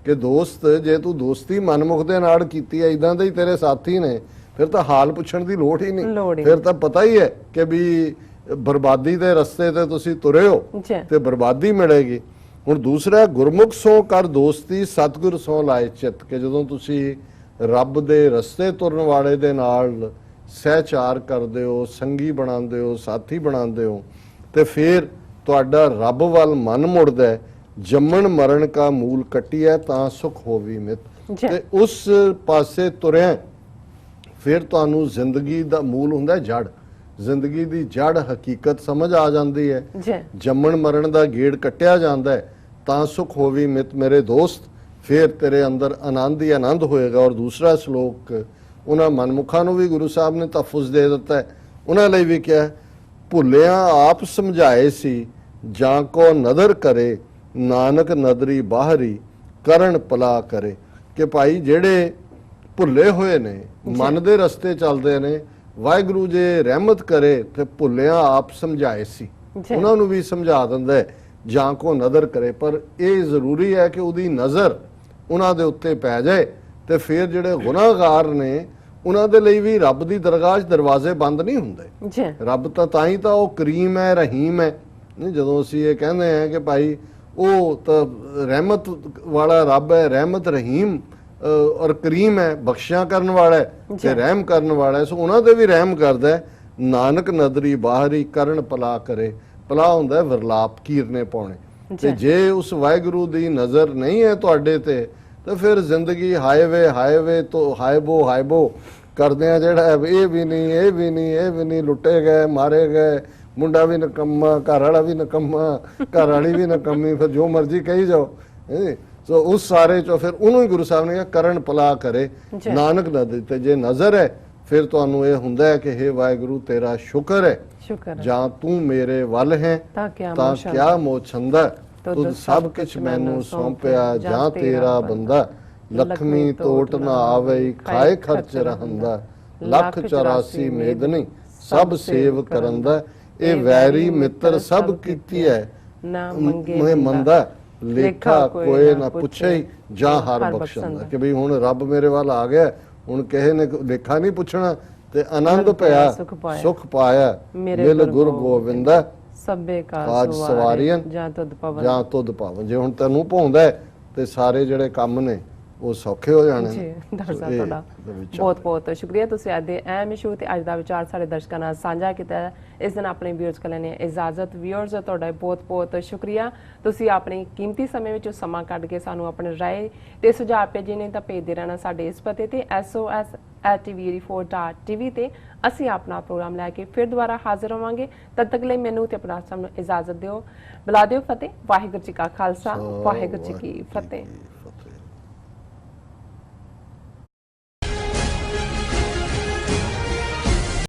ਕਿ ਦੋਸਤ ਜੇ ਤੂੰ ਦੋਸਤੀ ਮਨਮੁਖ ਦੇ ਨਾਲ ਕੀਤੀ ਹੈ, ਇਦਾਂ ਦੇ ਹੀ ਤੇਰੇ ਸਾਥੀ ਨੇ, ਫਿਰ ਤਾਂ ਹਾਲ ਪੁੱਛਣ ਦੀ ਲੋੜ ਹੀ ਨਹੀਂ, ਫਿਰ ਤਾਂ ਪਤਾ ਹੀ ਹੈ ਕਿ ਵੀ ਬਰਬਾਦੀ ਦੇ ਰਸਤੇ ਤੇ ਤੁਸੀਂ ਤੁਰੇ ਹੋ ਤੇ ਬਰਬਾਦੀ ਮਿਲੇਗੀ। ਹੁਣ ਦੂਸਰਾ ਗੁਰਮੁਖ ਸੋ ਕਰ ਦੋਸਤੀ ਸਤਿਗੁਰ ਸੋ ਲਾਇ ਚਿਤ, ਕਿ ਜਦੋਂ ਤੁਸੀਂ ਰੱਬ ਦੇ ਰਸਤੇ ਤੁਰਨ ਵਾਲੇ ਦੇ ਨਾਲ ਸਹਿਚਾਰ ਕਰਦੇ ਹੋ, ਸੰਗੀ ਬਣਾਉਂਦੇ ਹੋ, ਸਾਥੀ ਬਣਾਉਂਦੇ ਹੋ, ਤੇ ਫਿਰ ਤੁਹਾਡਾ ਰੱਬ ਵੱਲ ਮਨ ਮੁੜਦਾ ਹੈ। ਜੰਮਣ ਮਰਨ ਕਾ ਮੂਲ ਕੱਟਿਐ ਤਾਂ ਸੁਖ ਹੋਵੀ ਮਿਤ, ਤੇ ਉਸ ਪਾਸੇ ਤੁਰਿਆ ਫਿਰ ਤੁਹਾਨੂੰ ਜ਼ਿੰਦਗੀ ਦਾ ਮੂਲ ਹੁੰਦਾ ਜੜ, ਜ਼ਿੰਦਗੀ ਦੀ ਜੜ ਹਕੀਕਤ ਸਮਝ ਆ ਜਾਂਦੀ ਹੈ, ਜੰਮਣ ਮਰਨ ਦਾ ਗੇੜ ਕੱਟਿਆ ਜਾਂਦਾ ਹੈ, ਤਾਂ ਸੁਖ ਹੋਵੀ ਮਿਤ ਮੇਰੇ ਦੋਸਤ, ਫਿਰ ਤੇਰੇ ਅੰਦਰ ਆਨੰਦ ਹੀ ਆਨੰਦ ਹੋਏਗਾ। ਔਰ ਦੂਸਰਾ ਸ਼ਲੋਕ ਉਹਨਾਂ ਮਨਮੁਖਾਂ ਨੂੰ ਵੀ ਗੁਰੂ ਸਾਹਿਬ ਨੇ ਤਹਫੁਜ਼ ਦੇ ਦਿੱਤਾ ਹੈ, ਉਹਨਾਂ ਲਈ ਵੀ ਕਿਹਾ ਭੁੱਲਿਆ ਆਪ ਸਮਝਾਏ ਸੀ ਜਾਂ ਕੋ ਨਦਰ ਕਰੇ ਨਾਨਕ ਨਦਰੀ ਬਾਹਰੀ ਕਰਨ ਭਲਾ ਕਰੇ, ਕਿ ਭਾਈ ਜਿਹੜੇ ਭੁੱਲੇ ਹੋਏ ਨੇ ਮਨ ਦੇ ਰਸਤੇ ਚੱਲਦੇ ਨੇ, ਵਾਹਿਗੁਰੂ ਜੇ ਰਹਿਮਤ ਕਰੇ ਤੇ ਭੁੱਲਿਆ ਆਪ ਸਮਝਾਏ ਸੀ, ਜੀ। ਉਹਨਾਂ ਨੂੰ ਵੀ ਸਮਝਾ ਦਿੰਦਾ ਹੈ ਜਾਂ ਕੋ ਨਜ਼ਰ ਕਰੇ। ਪਰ ਇਹ ਜ਼ਰੂਰੀ ਹੈ ਕਿ ਉਹਦੀ ਨਜ਼ਰ ਉਹਨਾਂ ਦੇ ਉੱਤੇ ਪੈ ਜਾਏ ਤੇ ਫਿਰ ਜਿਹੜੇ ਗੁਨਾਹਗਾਰ ਨੇ ਉਹਨਾਂ ਦੇ ਲਈ ਵੀ ਰੱਬ ਦੀ ਦਰਗਾਹ 'ਚ ਦਰਵਾਜ਼ੇ ਬੰਦ ਨਹੀਂ ਹੁੰਦੇ। ਜੀ ਰੱਬ ਤਾਂ ਹੀ ਤਾਂ ਉਹ ਕਰੀਮ ਹੈ, ਰਹੀਮ ਹੈ। ਨਹੀਂ, ਜਦੋਂ ਅਸੀਂ ਇਹ ਕਹਿੰਦੇ ਹਾਂ ਕਿ ਭਾਈ ਉਹ ਤਾਂ ਰਹਿਮਤ ਵਾਲਾ ਰੱਬ ਹੈ, ਰਹਿਮਤ ਰਹੀਮ ਔਰ ਕਰੀਮ ਹੈ, ਬਖਸ਼ਿਆ ਕਰਨ ਵਾਲਾ ਹੈ ਤੇ ਰਹਿਮ ਕਰਨ ਵਾਲਾ ਹੈ, ਸੋ ਉਹਨਾਂ ਤੇ ਵੀ ਰਹਿਮ ਕਰਦਾ ਹੈ। ਨਾਨਕ ਨਦਰੀ ਬਾਹਰੀ ਕਰਨ ਭਲਾ ਕਰੇ। ਭਲਾ ਹੁੰਦਾ ਹੈ ਵਿਰਲਾਪ ਕੀਰਨੇ ਪਾਉਣੇ। ਤੇ ਜੇ ਉਸ ਵਾਹਿਗੁਰੂ ਦੀ ਨਜ਼ਰ ਨਹੀਂ ਹੈ ਤੁਹਾਡੇ ਤੇ ਤਾਂ ਫਿਰ ਜ਼ਿੰਦਗੀ ਹਾਈਵੇ ਤੋਂ ਹਾਈਬੋ ਕਰਦੇ ਆ, ਜਿਹੜਾ ਇਹ ਵੀ ਨਹੀਂ, ਇਹ ਵੀ ਨਹੀਂ, ਇਹ ਵੀ ਨਹੀਂ, ਲੁੱਟੇ ਗਏ, ਮਾਰੇ ਗਏ, ਮੁੰਡਾ ਵੀ ਨਕੰਮਾ, ਘਰ ਵਾਲਾ ਵੀ ਨਕੰਮਾ, ਘਰ ਵਾਲੀ ਵੀ ਨਕੰਮੀ, ਫਿਰ ਜੋ ਮਰਜ਼ੀ ਕਹੀ ਜਾਓ। ਸੋ ਉਸ ਸਾਰੇ ਚੋਂ ਫਿਰ ਉਹਨੂੰ ਹੀ ਗੁਰੂ ਸਾਹਿਬ ਨੇ ਕਿਹਾ ਕਰਨ ਭਲਾ ਕਰੇ ਨਾਨਕ ਨਦਰੀ। ਤੇ ਜੇ ਨਜ਼ਰ ਹੈ ਫਿਰ ਤੁਹਾਨੂੰ ਇਹ ਹੁੰਦਾ ਹੈ ਕਿ ਹੇ ਵਾਹਿਗੁਰੂ ਤੇਰਾ ਸ਼ੁਕਰ ਹੈ, ਜਾਂ ਤੂੰ ਮੇਰੇ ਵੱਲ ਹੈ ਤਾਂ ਕਿਆ ਮੋਛੰਦਾ, ਤੁਧ ਸਭ ਕਿਛ ਮੈਨੂੰ ਸੌਂਪਿਆ, ਜਾਂ ਤੇਰਾ ਬੰਦਾ ਲਖਮੀ ਤੋਟ ਨਾ ਆਵੇ, ਖਾਏ ਖਰਚ ਰਹੰਦਾ, ਲੱਖ 84 ਮੇਦਨੀ ਸਭ ਸੇਵ ਕਰੰਦਾ, ਇਹ ਵੈਰੀ ਮਿੱਤਰ ਸਭ ਕੀਤੀ ਹੈ ਨਾ ਮੈਂ ਮੰਦਾ, ਲੇਖਾ ਕੋਈ ਨਾ ਪੁੱਛੇ ਜਾਂ ਹਰ ਬਖਸ਼ੰਦਾ। ਕਿ ਵੀ ਹੁਣ ਰੱਬ ਮੇਰੇ ਵੱਲ ਆ ਗਿਆ, ਹੁਣ ਕਿਸੇ ਨੇ ਲੇਖਾ ਨਹੀਂ ਪੁੱਛਣਾ ਤੇ ਆਨੰਦ ਪਿਆ, ਸੁਖ ਪਾਇਆ, ਮਿਲ ਗੁਰ ਗੋਬਿੰਦਾ ਸਭੇ ਕਾਜ ਸਵਾਰੀਆਂ ਜਾਂ ਤੁਧ ਪਾਵਨ। ਜੇ ਹੁਣ ਤੈਨੂੰ ਭਾਉਂਦਾ ਤੇ ਸਾਰੇ ਜਿਹੜੇ ਕੰਮ ਨੇ ਉਹ ਸੌਖੇ ਹੋ ਜਾਣੇ। ਜੀ ਡਾਕਟਰ ਸਾਹਿਬ ਤੁਹਾਡਾ ਬਹੁਤ ਬਹੁਤ ਸ਼ੁਕਰੀਆ, ਤੁਸੀਂ ਅੱਜ ਦੇ ਅਹਿਮ ਇਸ਼ੂ ਤੇ ਅੱਜ ਦਾ ਵਿਚਾਰ ਸਾਡੇ ਦਰਸ਼ਕਾਂ ਨਾਲ ਸਾਂਝਾ ਕੀਤਾ। ਇਸ ਦਿਨ ਆਪਣੇ ਵਿਊਅਰਸ ਕੋਲ ਨੇ ਇਜਾਜ਼ਤ। ਵਿਊਅਰਸ ਤੁਹਾਡਾ ਬਹੁਤ ਬਹੁਤ ਸ਼ੁਕਰੀਆ, ਤੁਸੀਂ ਆਪਣੇ ਕੀਮਤੀ ਸਮੇਂ ਵਿੱਚ ਸਮਾਂ ਕੱਢ ਕੇ ਸਾਨੂੰ ਆਪਣੇ ਰਾਏ ਤੇ ਸੁਝਾਅ ਭੇਜੇ ਨੇ। ਤਾਂ ਭੇਜਦੇ ਰਹਿਣਾ ਸਾਡੇ ਇਸ ਪਤੇ ਤੇ sos@tv4.tv ਤੇ। ਅਸੀਂ ਆਪਣਾ ਪ੍ਰੋਗਰਾਮ ਲੈ ਕੇ ਫਿਰ ਦੁਬਾਰਾ ਹਾਜ਼ਰ ਹੋਵਾਂਗੇ। ਤਦ ਤੱਕ ਲਈ ਮੈਨੂੰ ਤੇ ਆਪਣਾ ਸਭ ਨੂੰ ਇਜਾਜ਼ਤ ਦਿਓ। ਬੁਲਾ ਦਿਓ ਫਤਿਹ। ਵਾਹਿਗੁਰੂ ਜੀ ਕਾ ਖਾਲਸਾ, ਵਾਹਿਗੁਰੂ ਜੀ ਕੀ ਫਤਿਹ।